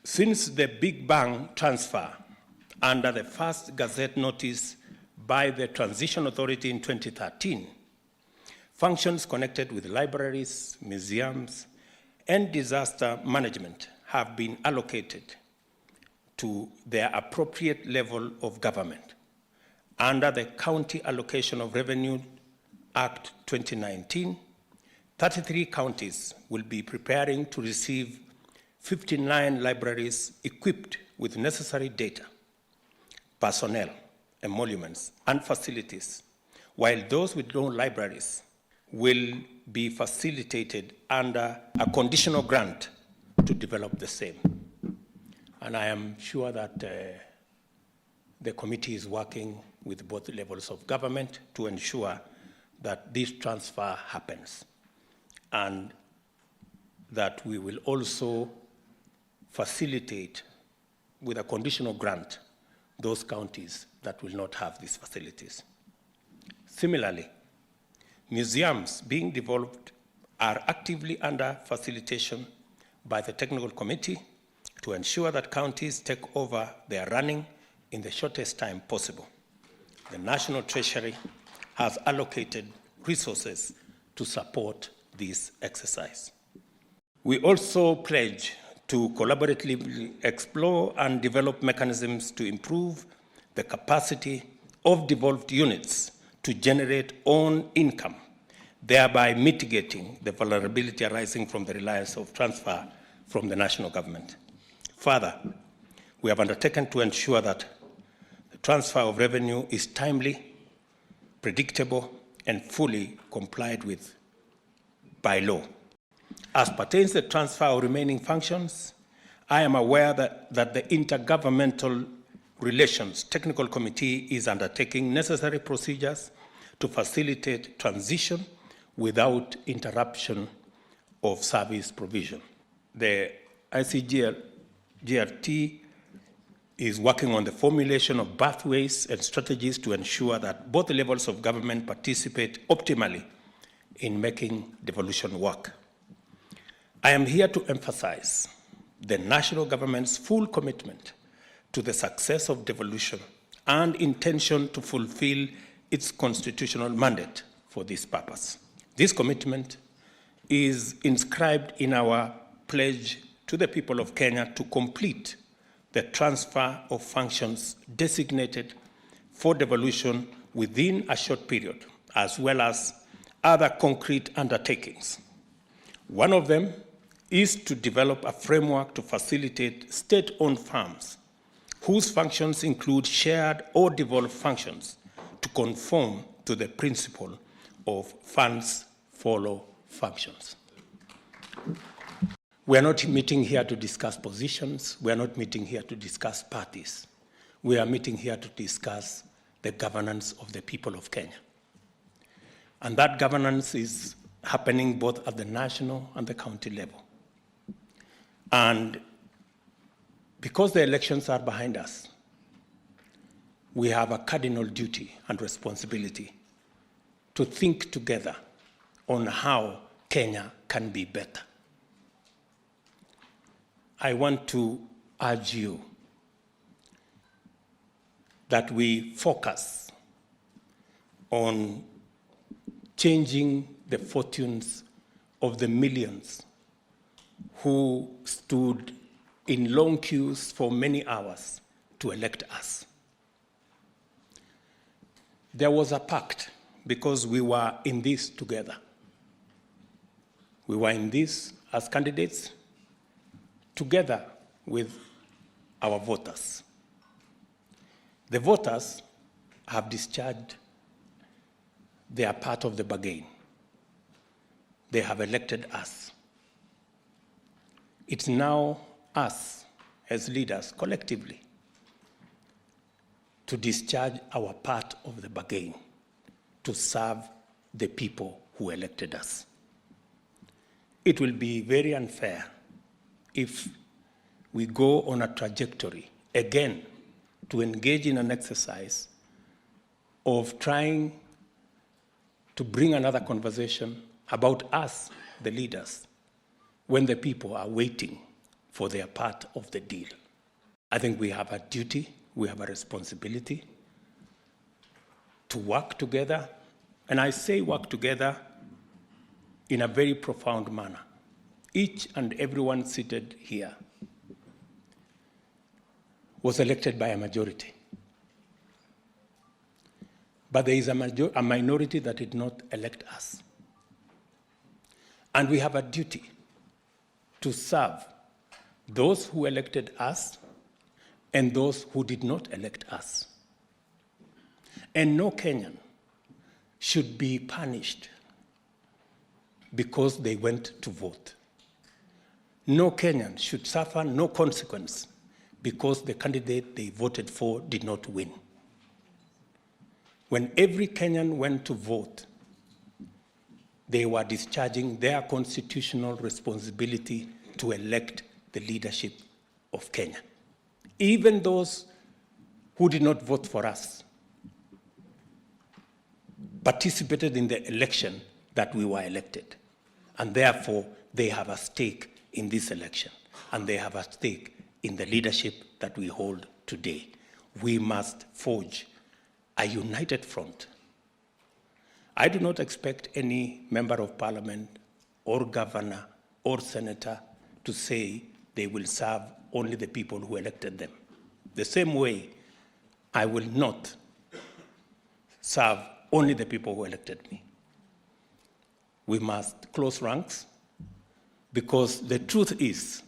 Since the Big Bang transfer under the first Gazette notice by the Transition Authority in 2013, functions connected with libraries, museums, and disaster management have been allocated to their appropriate level of government. Under the County Allocation of Revenue Act 2019, 33 counties will be preparing to receive 59 libraries equipped with necessary data, personnel, emoluments, and facilities, while those with no libraries will be facilitated under a conditional grant to develop the same. And I am sure that the committee is working with both levels of government to ensure that this transfer happens, and that we will also facilitate with a conditional grant those counties that will not have these facilities. Similarly, museums being developed are actively under facilitation by the technical committee to ensure that counties take over their running in the shortest time possible. The National Treasury has allocated resources to support this exercise. We also pledge to collaboratively explore and develop mechanisms to improve the capacity of devolved units to generate own income, thereby mitigating the vulnerability arising from the reliance of transfer from the national government. Further, we have undertaken to ensure that the transfer of revenue is timely, predictable, and fully complied with by law. As pertains to the transfer of remaining functions, I am aware that the Intergovernmental Relations Technical Committee is undertaking necessary procedures to facilitate transition without interruption of service provision. The SH0CKER is working on the formulation of pathways and strategies to ensure that both levels of government participate optimally in making devolution work. I am here to emphasize the national government's full commitment to the success of devolution and intention to fulfill its constitutional mandate for this purpose. This commitment is inscribed in our pledge to the people of Kenya to complete the transfer of functions designated for devolution within a short period, as well as other concrete undertakings. One of them is to develop a framework to facilitate state-owned farms whose functions include shared or devolved functions to conform to the principle of funds follow functions. We are not meeting here to discuss positions. We are not meeting here to discuss parties. We are meeting here to discuss the governance of the people of Kenya. And that governance is happening both at the national and the county level. And because the elections are behind us, we have a cardinal duty and responsibility to think together on how Kenya can be better. I want to urge you that we focus on changing the fortunes of the millions who stood in long queues for many hours to elect us. There was a pact because we were in this together. We were in this as candidates together with our voters. The voters have discharged their part of the bargain. They have elected us. It's now us as leaders collectively to discharge our part of the bargain, to serve the people who elected us. It will be very unfair if we go on a trajectory, again, to engage in an exercise of trying to bring another conversation about us, the leaders, when the people are waiting for their part of the deal. I think we have a duty, we have a responsibility to work together, and I say work together in a very profound manner. Each and everyone seated here was elected by a majority. But there is a minority that did not elect us. And we have a duty to serve those who elected us and those who did not elect us. And no Kenyan should be punished because they went to vote. No Kenyan should suffer no consequence because the candidate they voted for did not win. When every Kenyan went to vote, they were discharging their constitutional responsibility to elect the leadership of Kenya. Even those who did not vote for us participated in the election that we were elected. And therefore, they have a stake in this election. And they have a stake in the leadership that we hold today. We must forge a united front. I do not expect any member of parliament or governor or senator to say they will serve only the people who elected them. The same way, I will not serve only the people who elected me. We must close ranks because the truth is,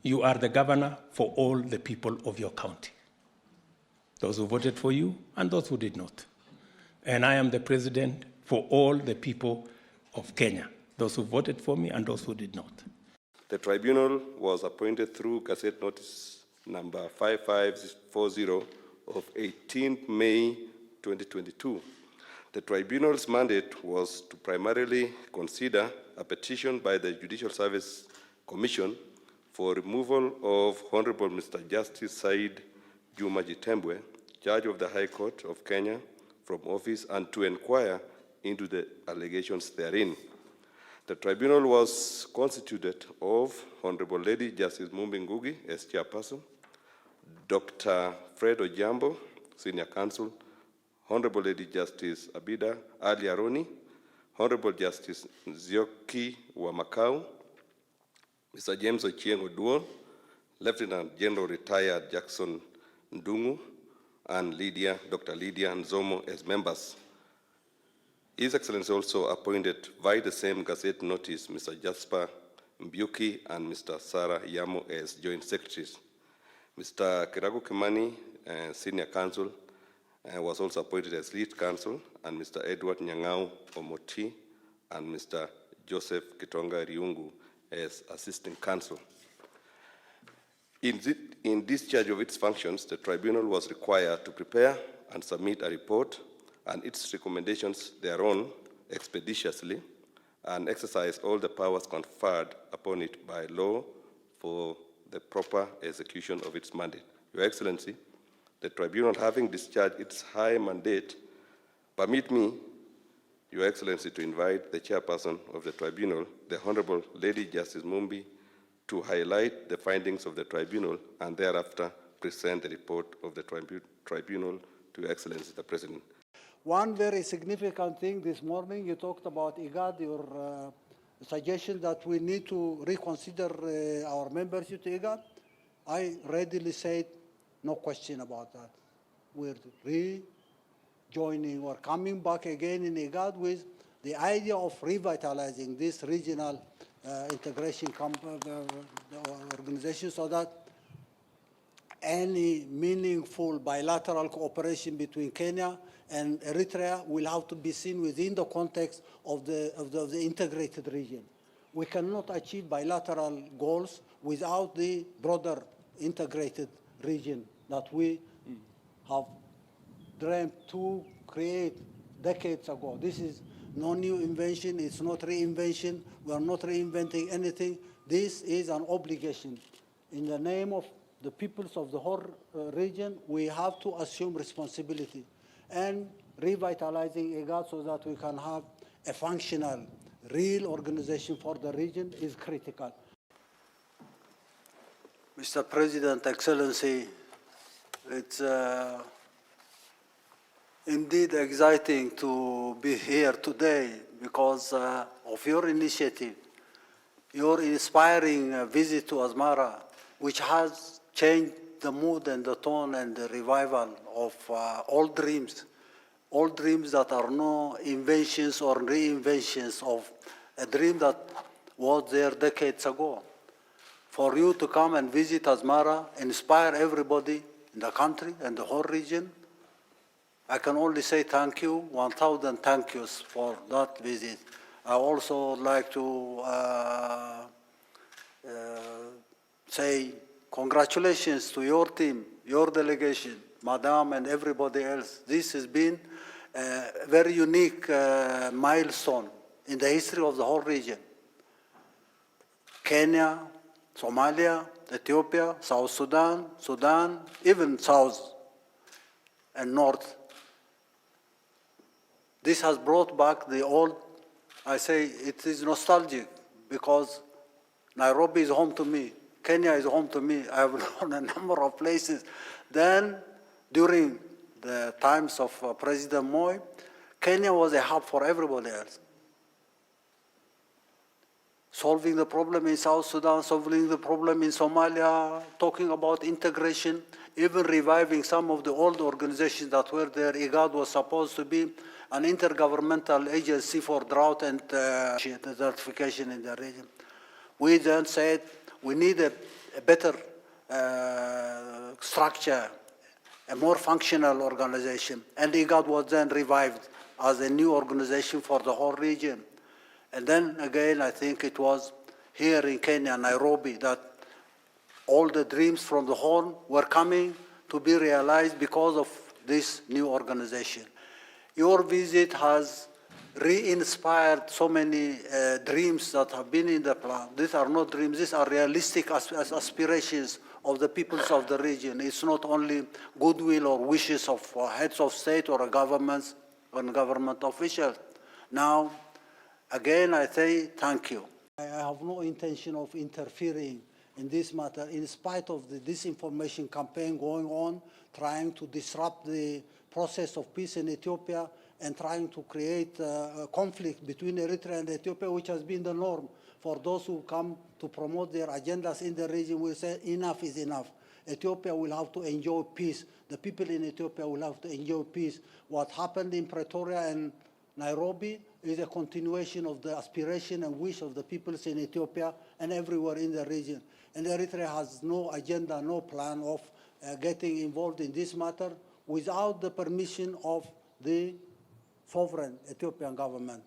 you are the governor for all the people of your county. Those who voted for you and those who did not. And I am the president for all the people of Kenya, those who voted for me and those who did not. The tribunal was appointed through Gazette Notice number 5540 of 18th May 2022. The tribunal's mandate was to primarily consider a petition by the Judicial Service Commission for removal of Honorable Mr. Justice Said Juma Jitembwe, Judge of the High Court of Kenya, from office and to inquire into the allegations therein. The tribunal was constituted of Honorable Lady Justice Mumbi Ngugi as chairperson, Dr. Fred Ojambo, Senior Counsel, Honorable Lady Justice Abida Ali Aroni, Honorable Justice Nzioki Wamakau, Mr. James Ochieng Oduor, Lieutenant General Retired Jackson Ndungu, and Dr. Lydia Nzomo as members. His Excellency also appointed by the same Gazette Notice Mr. Jasper Mbuki and Mr. Sarah Yamo as joint secretaries. Mr. Kiragu Kimani, Senior Counsel, was also appointed as lead counsel, and Mr. Edward Nyang'au Omoti and Mr. Joseph Kitonga Riungu as assistant counsel. In discharge of its functions, the tribunal was required to prepare and submit a report and its recommendations thereon expeditiously and exercise all the powers conferred upon it by law for the proper execution of its mandate. Your Excellency, the tribunal, having discharged its high mandate, permit me, Your Excellency, to invite the chairperson of the tribunal, the Honorable Lady Justice Mumbi, to highlight the findings of the tribunal and thereafter present the report of the tribunal to Your Excellency, the President. One very significant thing this morning, you talked about IGAD, your suggestion that we need to reconsider our membership to IGAD. I readily said, no question about that. We're rejoining or coming back again in IGAD with the idea of revitalizing this regional integration organization so that any meaningful bilateral cooperation between Kenya and Eritrea will have to be seen within the context of the integrated region. We cannot achieve bilateral goals without the broader integrated region that we have dreamt to create decades ago. This is no new invention, it's not reinvention, we are not reinventing anything. This is an obligation. In the name of the peoples of the whole region, we have to assume responsibility. And revitalizing IGAD so that we can have a functional, real organization for the region is critical. Mr. President, Excellency, it's indeed exciting to be here today because of your initiative, your inspiring visit to Asmara, which has changed the mood and the tone and the revival of old dreams that are no inventions or reinventions of a dream that was there decades ago. For you to come and visit Asmara, inspire everybody in the country and the whole region, I can only say thank you, 1,000 thank yous for that visit. I also like to say congratulations to your team, your delegation, Madam and everybody else. This has been a very unique milestone in the history of the whole region. Kenya, Somalia, Ethiopia, South Sudan, Sudan, even South and North. This has brought back the old, I say it is nostalgic because Nairobi is home to me, Kenya is home to me. I have known a number of places. Then during the times of President Moi, Kenya was a hub for everybody else. Solving the problem in South Sudan, solving the problem in Somalia, talking about integration, even reviving some of the old organizations that were there. IGAD was supposed to be an intergovernmental agency for drought and desertification in the region. We then said we need a better structure, a more functional organization. And IGAD was then revived as a new organization for the whole region. And then again, I think it was here in Kenya, Nairobi, that all the dreams from the Horn were coming to be realized because of this new organization. Your visit has re-inspired so many dreams that have been in the plan. These are not dreams, these are realistic aspirations of the peoples of the region. It's not only goodwill or wishes of heads of state or governments or government officials. Now, again, I say thank you. I have no intention of interfering in this matter, in spite of the disinformation campaign going on, trying to disrupt the process of peace in Ethiopia and trying to create a conflict between Eritrea and Ethiopia, which has been the norm. For those who come to promote their agendas in the region, we say enough is enough. Ethiopia will have to enjoy peace. The people in Ethiopia will have to enjoy peace. What happened in Pretoria and Nairobi is a continuation of the aspiration and wish of the peoples in Ethiopia and everywhere in the region. And Eritrea has no agenda, no plan of getting involved in this matter without the permission of the sovereign Ethiopian government.